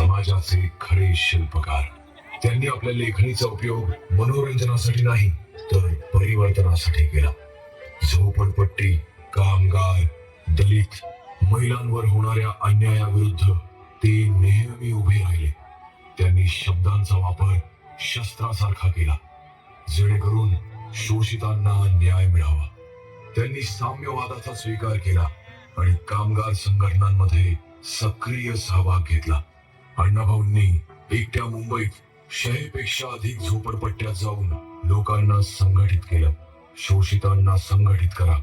समाजाचे खरे शिल्पकार. त्यांनी आपल्या लेखणीचा उपयोग मनोरंजनासाठी नाही तर परिवर्तनासाठी केला. झोपडपट्टी, कामगार, दलित, महिलांवर होणाऱ्या अन्यायाविरुद्ध ते नेहमी उभे राहिले. त्यांनी शब्दांचा वापर शस्त्रासारखा केला जेणेकरून शोषितांना न्याय मिळावा. त्यांनी साम्यवादाचा स्वीकार केला आणि कामगार संघटनांमध्ये सक्रिय सहभाग घेतला. अण्णाभाऊंनी एकट्या मुंबईत 100 पेक्षा अधिक झोपडपट्ट्यात जाऊन लोकांना संघटित केलं. शोषितांना संघटित करा,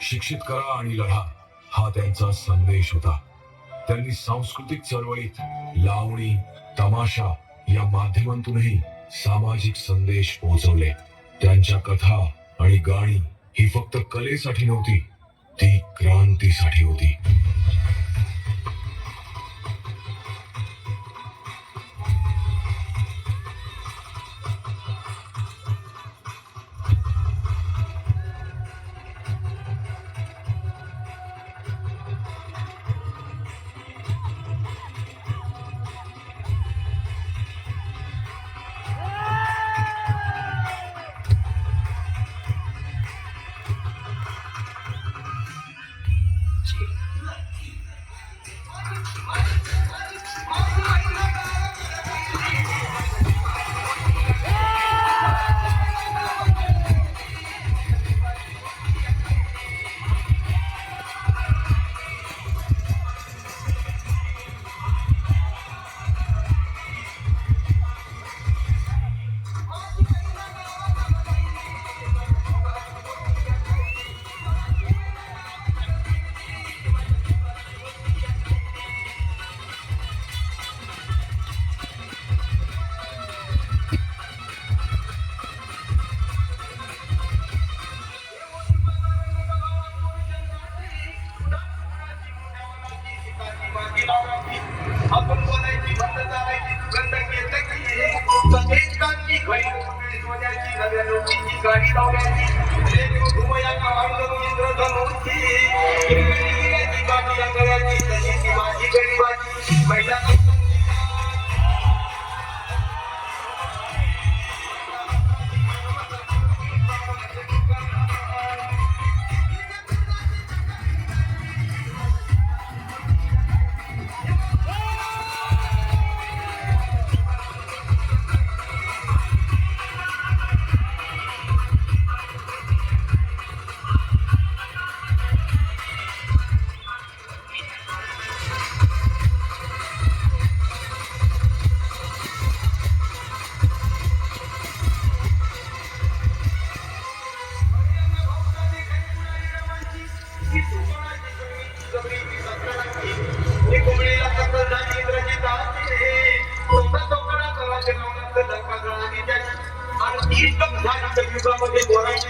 शिक्षित करा आणि लढा, हा त्यांचा संदेश होता. त्यांनी सांस्कृतिक चळवळीत लावणी, तमाशा या माध्यमांतूनही सामाजिक संदेश पोहोचवले. त्यांच्या कथा आणि गाणी ही फक्त कलेसाठी नव्हती, ती क्रांतीसाठी होती. आपण बोलायची बंद करायची सुगंध घेतली संगीताची घडी सोन्याची नव्या नोटीची गाडी लावण्याची धुमया काढून इंद्रधनुची गाडी अंगळ्याची तशी ती माझी गरीबाची महिला युगामध्ये बोलायची